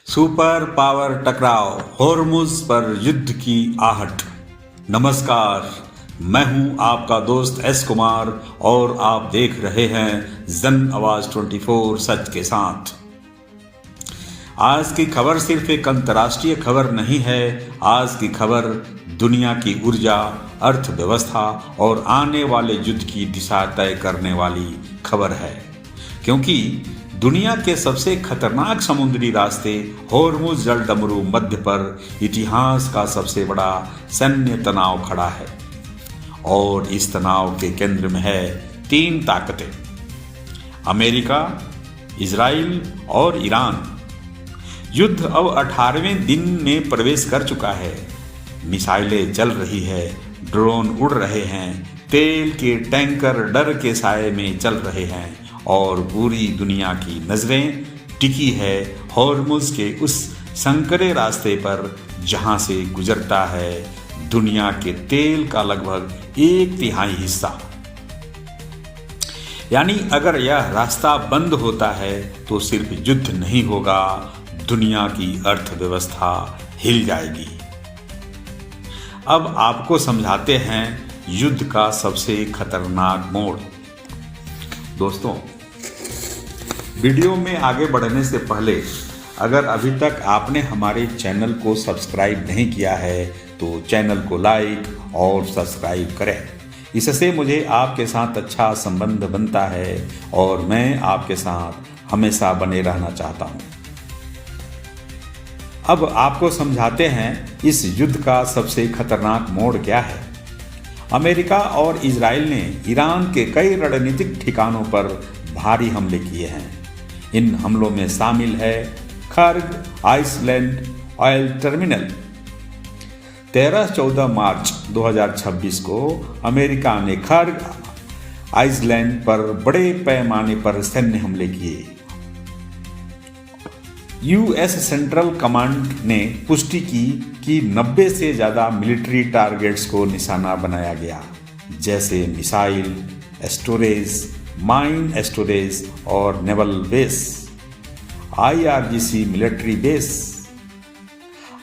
Super power टकराव, होर्मुज पर युद्ध की आहट। नमस्कार, मैं हूं आपका दोस्त एस कुमार और आप देख रहे हैं जन आवाज 24 सच के साथ। आज की खबर सिर्फ एक अंतर्राष्ट्रीय खबर नहीं है। आज की खबर दुनिया की ऊर्जा, अर्थव्यवस्था और आने वाले युद्ध की दिशा तय करने वाली खबर है, क्योंकि दुनिया के सबसे खतरनाक समुद्री रास्ते होर्मुज जलडमरू मध्य पर इतिहास का सबसे बड़ा सैन्य तनाव खड़ा है। और इस तनाव के केंद्र में है तीन ताकतें: अमेरिका, इजराइल और ईरान। युद्ध अब 18वें दिन में प्रवेश कर चुका है। मिसाइलें चल रही है, ड्रोन उड़ रहे हैं, तेल के टैंकर डर के साए में चल रहे हैं और पूरी दुनिया की नजरें टिकी है होर्मुज के उस संकरे रास्ते पर जहां से गुजरता है दुनिया के तेल का लगभग 1/3 हिस्सा। यानी अगर यह रास्ता बंद होता है तो सिर्फ युद्ध नहीं होगा, दुनिया की अर्थव्यवस्था हिल जाएगी। अब आपको समझाते हैं युद्ध का सबसे खतरनाक मोड़। दोस्तों, वीडियो में आगे बढ़ने से पहले अगर अभी तक आपने हमारे चैनल को सब्सक्राइब नहीं किया है तो चैनल को लाइक और सब्सक्राइब करें। इससे मुझे आपके साथ अच्छा संबंध बनता है और मैं आपके साथ हमेशा बने रहना चाहता हूं। अब आपको समझाते हैं इस युद्ध का सबसे खतरनाक मोड़ क्या है। अमेरिका और इजराइल ने ईरान के कई रणनीतिक ठिकानों पर भारी हमले किए हैं। इन हमलों में शामिल है खर्ग आइसलैंड ऑयल टर्मिनल। 13-14 मार्च 2026 को अमेरिका ने खर्ग आइसलैंड पर बड़े पैमाने पर सैन्य हमले किए। यूएस सेंट्रल कमांड ने पुष्टि की कि 90 से ज़्यादा मिलिट्री टारगेट्स को निशाना बनाया गया, जैसे मिसाइल स्टोरेज, माइन स्टोरेज और naval base. IRGC military base.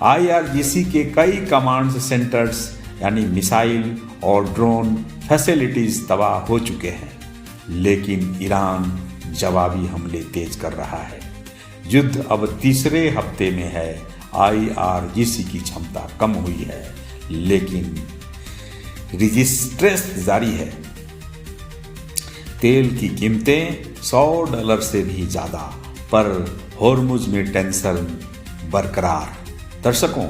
IRGC के कई कमांड सेंटर्स यानी मिसाइल और ड्रोन फैसिलिटीज तबाह हो चुके हैं, लेकिन ईरान जवाबी हमले तेज कर रहा है। युद्ध अब तीसरे हफ्ते में है। आईआरजीसी की क्षमता कम हुई है, लेकिन रजिस्ट्रेस जारी है। तेल की कीमतें $100 से भी ज़्यादा, पर होर्मुज में टेंशन बरकरार। दर्शकों,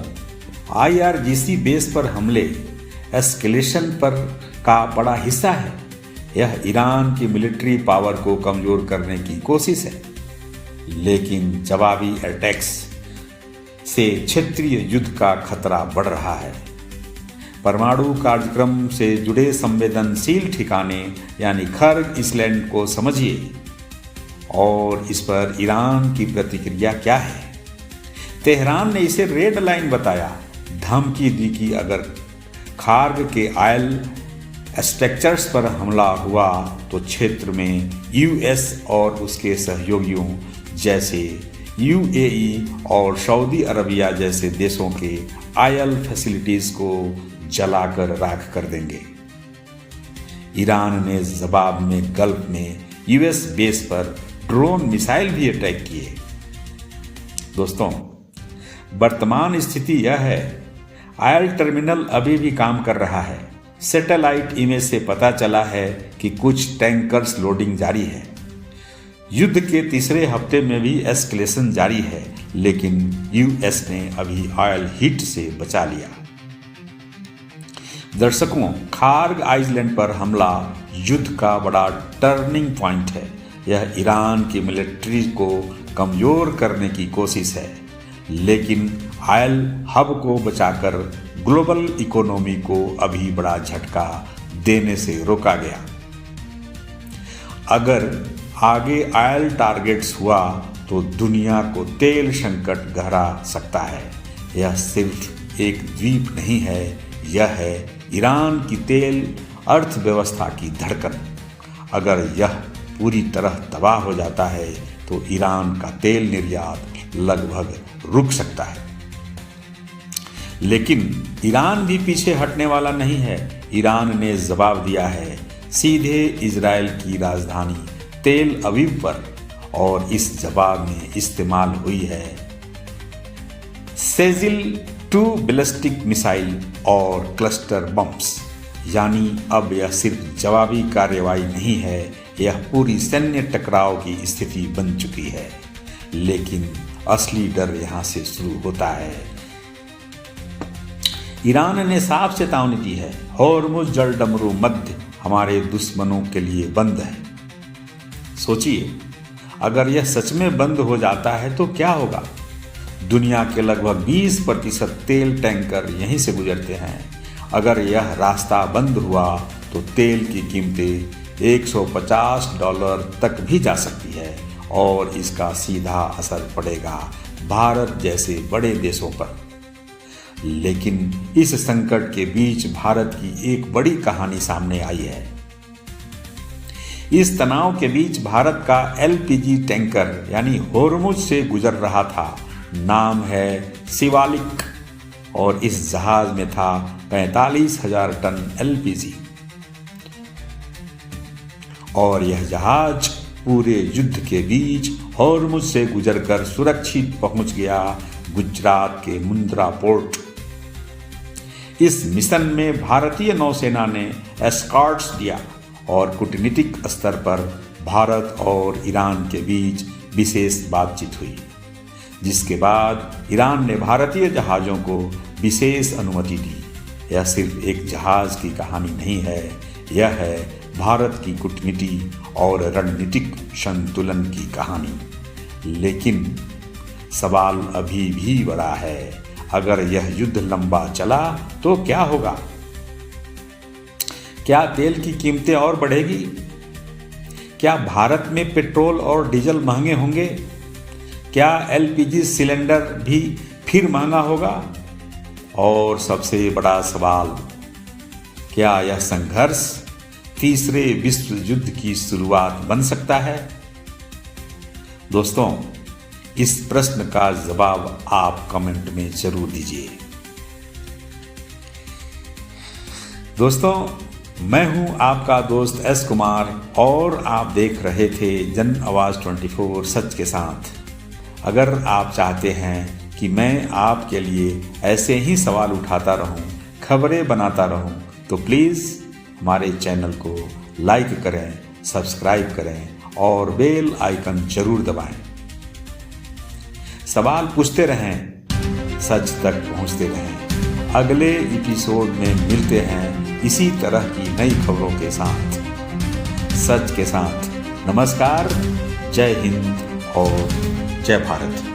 आईआरजीसी बेस पर हमले एस्केलेशन पर का बड़ा हिस्सा है। यह ईरान की मिलिट्री पावर को कमज़ोर करने की कोशिश है, लेकिन जवाबी अटैक्स से क्षेत्रीय युद्ध का खतरा बढ़ रहा है। परमाणु कार्यक्रम से जुड़े संवेदनशील ठिकाने यानी खर्ग आइसलैंड को समझिए और इस पर ईरान की प्रतिक्रिया क्या है। तेहरान ने इसे रेड लाइन बताया, धमकी दी कि अगर खार्ग के ऑयल स्ट्रक्चर्स पर हमला हुआ तो क्षेत्र में यूएस और उसके सहयोगियों जैसे यूएई और सऊदी अरबिया जैसे देशों के ऑयल फैसिलिटीज को जलाकर राख कर देंगे। ईरान ने जवाब में गल्फ में यूएस बेस पर ड्रोन मिसाइल भी अटैक किए। दोस्तों, वर्तमान स्थिति यह है, ऑयल टर्मिनल अभी भी काम कर रहा है। सैटेलाइट इमेज से पता चला है कि कुछ टैंकर्स लोडिंग जारी है। युद्ध के तीसरे हफ्ते में भी एस्केलेशन जारी है, लेकिन यूएस ने अभी ऑयल हिट से बचा लिया। दर्शकों, खार्ग आइसलैंड पर हमला युद्ध का बड़ा टर्निंग पॉइंट है। यह ईरान की मिलिट्री को कमजोर करने की कोशिश है, लेकिन ऑयल हब को बचाकर ग्लोबल इकोनॉमी को अभी बड़ा झटका देने से रोका गया। अगर आगे ऑयल टारगेट्स हुआ तो दुनिया को तेल संकट गहरा सकता है। यह सिर्फ एक द्वीप नहीं है, यह है ईरान की तेल अर्थव्यवस्था की धड़कन। अगर यह पूरी तरह तबाह हो जाता है तो ईरान का तेल निर्यात लगभग रुक सकता है। लेकिन ईरान भी पीछे हटने वाला नहीं है। ईरान ने जवाब दिया है सीधे इजराइल की राजधानी तेल अवीव पर, और इस जवाब में इस्तेमाल हुई है सेजिल 2 बैलिस्टिक मिसाइल और क्लस्टर बम्स। यानी अब यह सिर्फ जवाबी कार्रवाई नहीं है, यह पूरी सैन्य टकराव की स्थिति बन चुकी है। लेकिन असली डर यहां से शुरू होता है। ईरान ने साफ चेतावनी दी है, होर्मुज जलडमरू मध्य हमारे दुश्मनों के लिए बंद है। सोचिए, अगर यह सच में बंद हो जाता है तो क्या होगा? दुनिया के लगभग 20% तेल टैंकर यहीं से गुजरते हैं। अगर यह रास्ता बंद हुआ तो तेल की कीमतें $150 तक भी जा सकती है, और इसका सीधा असर पड़ेगा भारत जैसे बड़े देशों पर। लेकिन इस संकट के बीच भारत की एक बड़ी कहानी सामने आई है। इस तनाव के बीच भारत का एलपीजी टैंकर यानी होर्मुज से गुजर रहा था। नाम है शिवालिक, और इस जहाज में था 45,000 टन एलपीजी। और यह जहाज पूरे युद्ध के बीच होर्मुज से गुजरकर सुरक्षित पहुंच गया गुजरात के मुंद्रा पोर्ट। इस मिशन में भारतीय नौसेना ने एस्कॉर्ट्स दिया, और कूटनीतिक स्तर पर भारत और ईरान के बीच विशेष बातचीत हुई, जिसके बाद ईरान ने भारतीय जहाज़ों को विशेष अनुमति दी। यह सिर्फ एक जहाज़ की कहानी नहीं है, यह है भारत की कूटनीति और रणनीतिक संतुलन की कहानी। लेकिन सवाल अभी भी बड़ा है, अगर यह युद्ध लंबा चला तो क्या होगा? क्या तेल की कीमतें और बढ़ेगी? क्या भारत में पेट्रोल और डीजल महंगे होंगे? क्या एलपीजी सिलेंडर भी फिर महंगा होगा? और सबसे बड़ा सवाल, क्या यह संघर्ष तीसरे विश्व युद्ध की शुरुआत बन सकता है? दोस्तों, इस प्रश्न का जवाब आप कमेंट में जरूर दीजिए। दोस्तों, मैं हूं आपका दोस्त एस कुमार, और आप देख रहे थे जन आवाज 24 सच के साथ। अगर आप चाहते हैं कि मैं आपके लिए ऐसे ही सवाल उठाता रहूं, खबरें बनाता रहूं, तो प्लीज़ हमारे चैनल को लाइक करें, सब्सक्राइब करें और बेल आइकन जरूर दबाएं। सवाल पूछते रहें, सच तक पहुंचते रहें। अगले एपिसोड में मिलते हैं इसी तरह की नई खबरों के साथ, सच के साथ। नमस्कार, जय हिंद और जय भारत।